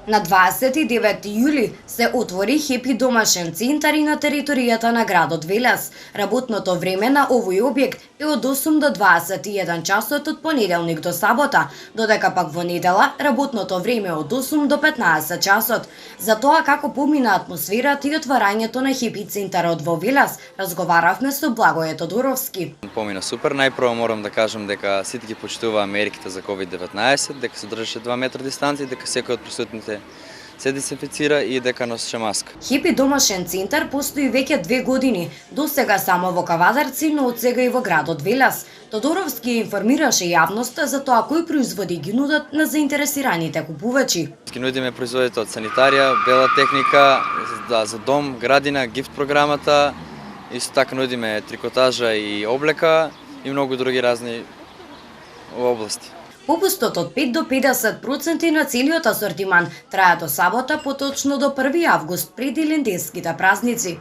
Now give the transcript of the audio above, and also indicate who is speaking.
Speaker 1: На 29 јули се отвори Хепи домашен центар и на територијата на градот Велес. Работното време на овој објект е од 8 до 21 часот од понеделник до сабота, додека пак во недела работното време е од 8 до 15 часот. За тоа како помина атмосферата и отварањето на Хепи центарот во Велес, разговаравме со Благое Тодоровски.
Speaker 2: Помина супер. Најпрво морам да кажам дека сите ги почитуваа мерките за COVID-19, дека се држеше 2 метра дистанција, дека секој од присутните се дезинфицира и дека носеше маска.
Speaker 1: Хепи домашен центар постои веќе 2 години, досега само во Кавадарци, но од сега и во градот Велес. Тодоровски информираше јавноста за тоа кои производи ги нудат на заинтересираните купувачи.
Speaker 2: Ги нудиме производите од санитарија, бела техника, за дом, градина, гифт програмата, исто така нудиме трикотажа и облека и многу други разни области.
Speaker 1: Попустот од 5 до 50% на целиот асортиман трае до сабота, поточно до 1 август пред иленденските празници.